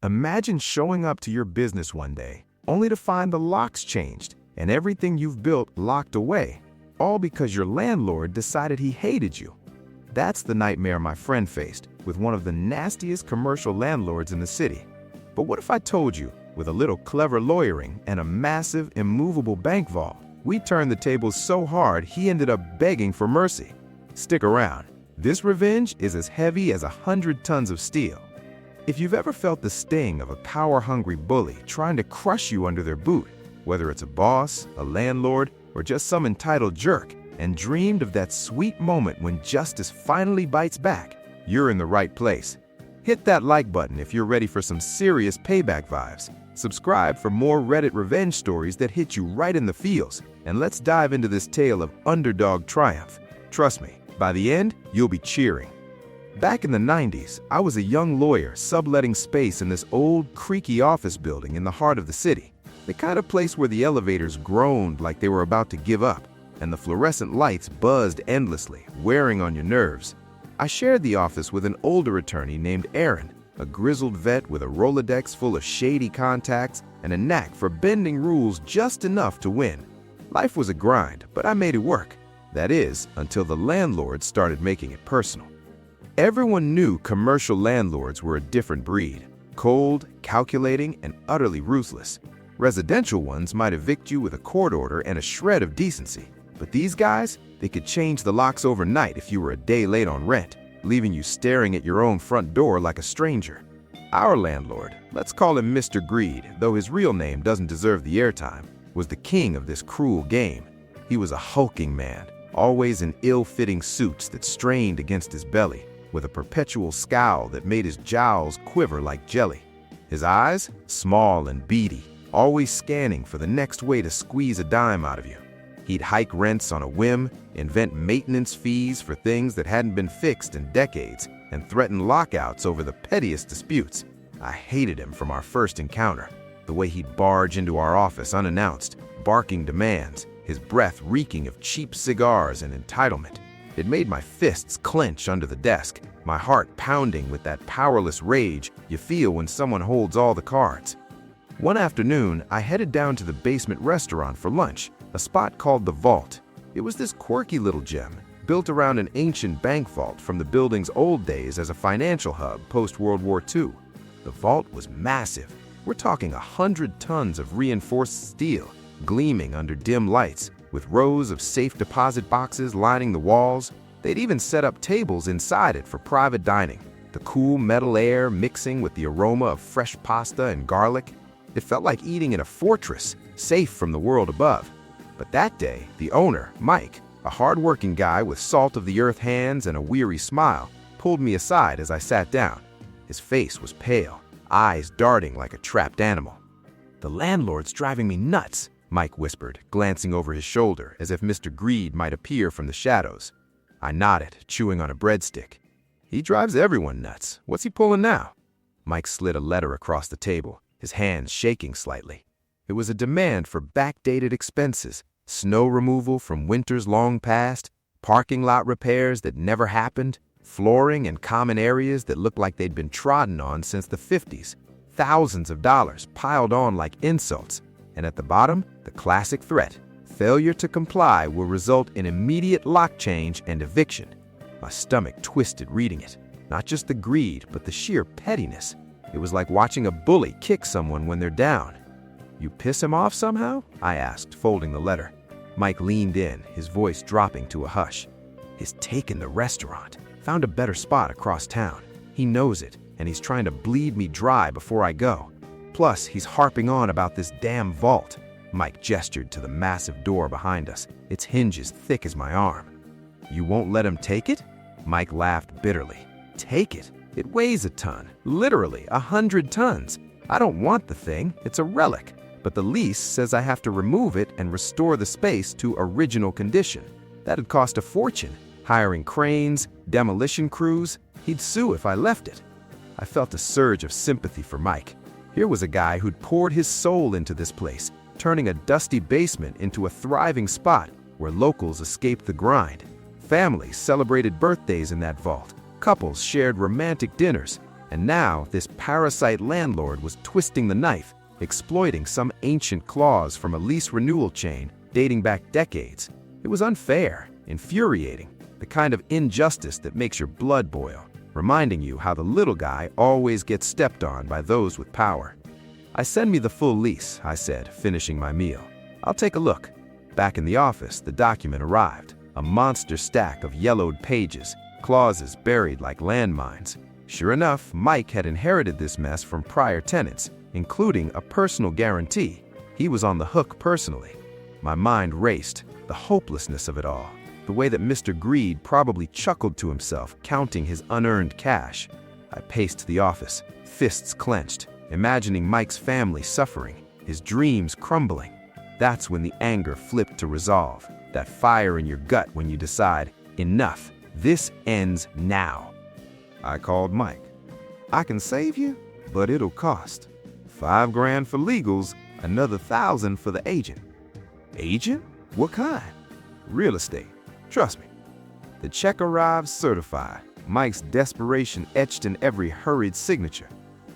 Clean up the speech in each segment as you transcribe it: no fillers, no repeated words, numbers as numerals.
Imagine showing up to your business one day, only to find the locks changed and everything you've built locked away, all because your landlord decided he hated you. That's the nightmare my friend faced with one of the nastiest commercial landlords in the city. But what if I told you, with a little clever lawyering and a massive, immovable bank vault, we turned the tables so hard he ended up begging for mercy? Stick around. This revenge is as heavy as 100 tons of steel. If you've ever felt the sting of a power-hungry bully trying to crush you under their boot, whether it's a boss, a landlord, or just some entitled jerk, and dreamed of that sweet moment when justice finally bites back, you're in the right place. Hit that like button if you're ready for some serious payback vibes. Subscribe for more Reddit revenge stories that hit you right in the feels, and let's dive into this tale of underdog triumph. Trust me, by the end, you'll be cheering. Back in the 90s, I was a young lawyer subletting space in this old, creaky office building in the heart of the city. The kind of place where the elevators groaned like they were about to give up, and the fluorescent lights buzzed endlessly, wearing on your nerves. I shared the office with an older attorney named Aaron, a grizzled vet with a Rolodex full of shady contacts and a knack for bending rules just enough to win. Life was a grind, but I made it work. That is, until the landlord started making it personal. Everyone knew commercial landlords were a different breed: cold, calculating, and utterly ruthless. Residential ones might evict you with a court order and a shred of decency. But these guys, they could change the locks overnight if you were a day late on rent, leaving you staring at your own front door like a stranger. Our landlord, let's call him Mr. Greed, though his real name doesn't deserve the airtime, was the king of this cruel game. He was a hulking man, always in ill-fitting suits that strained against his belly, with a perpetual scowl that made his jowls quiver like jelly. His eyes, small and beady, always scanning for the next way to squeeze a dime out of you. He'd hike rents on a whim, invent maintenance fees for things that hadn't been fixed in decades, and threaten lockouts over the pettiest disputes. I hated him from our first encounter. The way he'd barge into our office unannounced, barking demands, his breath reeking of cheap cigars and entitlement. It made my fists clench under the desk, my heart pounding with that powerless rage you feel when someone holds all the cards. One afternoon, I headed down to the basement restaurant for lunch, a spot called The Vault. It was this quirky little gem, built around an ancient bank vault from the building's old days as a financial hub post-World War II. The vault was massive. We're talking 100 tons of reinforced steel, gleaming under dim lights, with rows of safe deposit boxes lining the walls. They'd even set up tables inside it for private dining, the cool metal air mixing with the aroma of fresh pasta and garlic. It felt like eating in a fortress, safe from the world above. But that day, the owner, Mike, a hard-working guy with salt-of-the-earth hands and a weary smile, pulled me aside as I sat down. His face was pale, eyes darting like a trapped animal. "The landlord's driving me nuts," Mike whispered, glancing over his shoulder as if Mr. Greed might appear from the shadows. I nodded, chewing on a breadstick. "He drives everyone nuts. What's he pulling now?" Mike slid a letter across the table, his hands shaking slightly. It was a demand for backdated expenses, snow removal from winters long past, parking lot repairs that never happened, flooring in common areas that looked like they'd been trodden on since the 50s. Thousands of dollars piled on like insults. And at the bottom, the classic threat: failure to comply will result in immediate lock change and eviction. My stomach twisted reading it. Not just the greed, but the sheer pettiness. It was like watching a bully kick someone when they're down. "You piss him off somehow?" I asked, folding the letter. Mike leaned in, his voice dropping to a hush. "He's taken the restaurant. Found a better spot across town. He knows it, and he's trying to bleed me dry before I go. Plus, he's harping on about this damn vault." Mike gestured to the massive door behind us, its hinges thick as my arm. "You won't let him take it?" Mike laughed bitterly. "Take it? It weighs a ton. Literally 100 tons. I don't want the thing. It's a relic. But the lease says I have to remove it and restore the space to original condition. That'd cost a fortune. Hiring cranes, demolition crews. He'd sue if I left it." I felt a surge of sympathy for Mike. Here was a guy who'd poured his soul into this place, turning a dusty basement into a thriving spot where locals escaped the grind. Families celebrated birthdays in that vault. Couples shared romantic dinners, And now this parasite landlord was twisting the knife, exploiting some ancient clause from a lease renewal chain dating back decades. It was unfair, infuriating, the kind of injustice that makes your blood boil, reminding you how the little guy always gets stepped on by those with power. "Send me the full lease," I said, finishing my meal. "I'll take a look." Back in the office, the document arrived, a monster stack of yellowed pages, clauses buried like landmines. Sure enough, Mike had inherited this mess from prior tenants, including a personal guarantee. He was on the hook personally. My mind raced, the hopelessness of it all, the way that Mr. Greed probably chuckled to himself, counting his unearned cash. I paced to the office, fists clenched, imagining Mike's family suffering, his dreams crumbling. That's when the anger flipped to resolve, that fire in your gut when you decide, enough, this ends now. I called Mike. "I can save you, but it'll cost. $5,000 for legals, another $1,000 for the agent." "Agent? What kind?" "Real estate. Trust me." The check arrived certified, Mike's desperation etched in every hurried signature.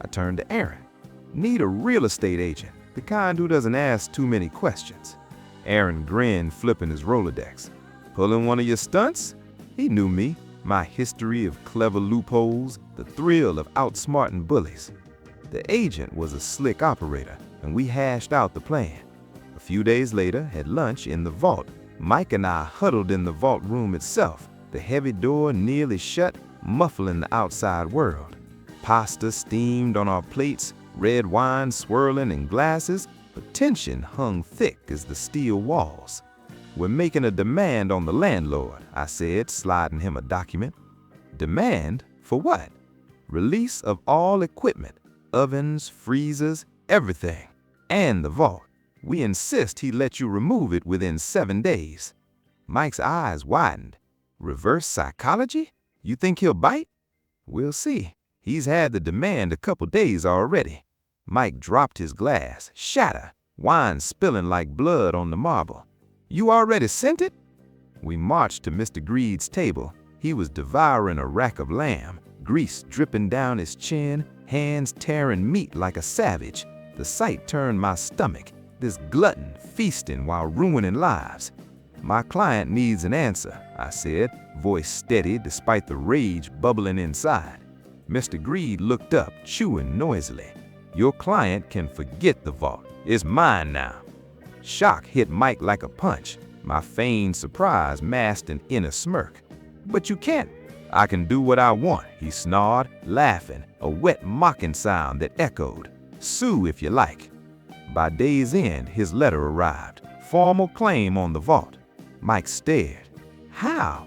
I turned to Aaron. "Need a real estate agent, the kind who doesn't ask too many questions." Aaron grinned, flipping his Rolodex. "Pulling one of your stunts?" He knew me, my history of clever loopholes, the thrill of outsmarting bullies. The agent was a slick operator, and we hashed out the plan. A few days later, at lunch in the vault, Mike and I huddled in the vault room itself, the heavy door nearly shut, muffling the outside world. Pasta steamed on our plates, red wine swirling in glasses, but tension hung thick as the steel walls. "We're making a demand on the landlord," I said, sliding him a document. "Demand? For what?" "Release of all equipment, ovens, freezers, everything, and the vault. We insist he let you remove it within 7 days." Mike's eyes widened. "Reverse psychology? You think he'll bite?" "We'll see. He's had the demand a couple days already." Mike dropped his glass, shatter, wine spilling like blood on the marble. "You already sent it?" We marched to Mr. Greed's table. He was devouring a rack of lamb, grease dripping down his chin, hands tearing meat like a savage. The sight turned my stomach, this glutton feasting while ruining lives. "My client needs an answer," I said, voice steady despite the rage bubbling inside. Mr. Greed looked up, chewing noisily. "Your client can forget the vault. It's mine now." Shock hit Mike like a punch. My feigned surprise masked an inner smirk. "But you can't." "I can do what I want," he snarled, laughing, a wet mocking sound that echoed. "Sue if you like." By day's end, his letter arrived. Formal claim on the vault. Mike stared. "How?"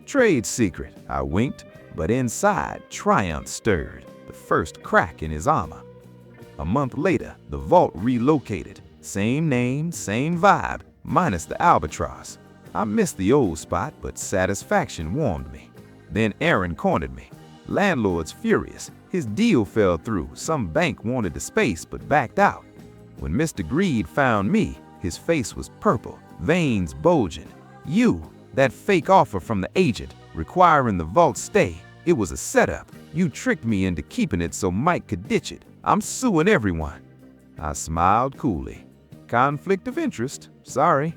"Trade secret," I winked, but inside triumph stirred, the first crack in his armor. A month later, the vault relocated. Same name, same vibe, minus the albatross. I missed the old spot, but satisfaction warmed me. Then Aaron cornered me. Landlord's furious. His deal fell through. Some bank wanted the space, but backed out. When Mr. Greed found me, his face was purple, veins bulging. "You, that fake offer from the agent, requiring the vault stay, it was a setup. You tricked me into keeping it so Mike could ditch it. I'm suing everyone." I smiled coolly. "Conflict of interest, sorry."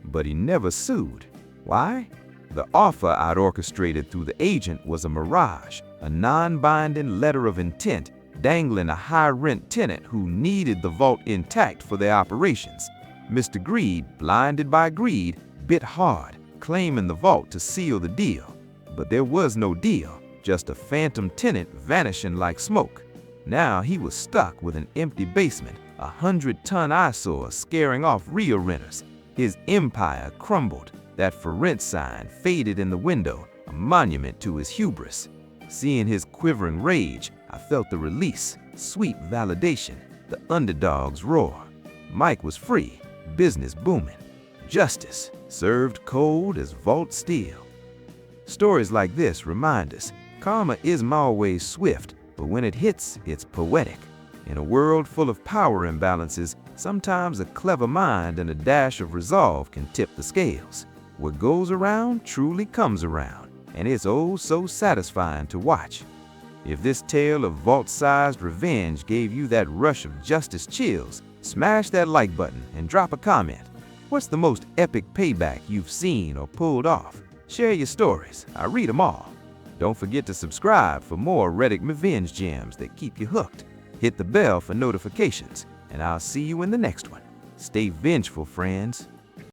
But he never sued. Why? The offer I'd orchestrated through the agent was a mirage, a non-binding letter of intent dangling a high-rent tenant who needed the vault intact for their operations. Mr. Greed, blinded by greed, bit hard, claiming the vault to seal the deal. But there was no deal, just a phantom tenant vanishing like smoke. Now he was stuck with an empty basement, a 100-ton eyesore scaring off real renters. His empire crumbled. That for rent sign faded in the window, a monument to his hubris. Seeing his quivering rage, I felt the release, sweet validation, the underdog's roar. Mike was free, business booming. Justice served cold as vault steel. Stories like this remind us, karma isn't always swift, but when it hits, it's poetic. In a world full of power imbalances, sometimes a clever mind and a dash of resolve can tip the scales. What goes around truly comes around, and it's oh so satisfying to watch. If this tale of vault-sized revenge gave you that rush of justice chills, smash that like button and drop a comment. What's the most epic payback you've seen or pulled off? Share your stories. I read them all. Don't forget to subscribe for more Reddit revenge gems that keep you hooked. Hit the bell for notifications, and I'll see you in the next one. Stay vengeful, friends.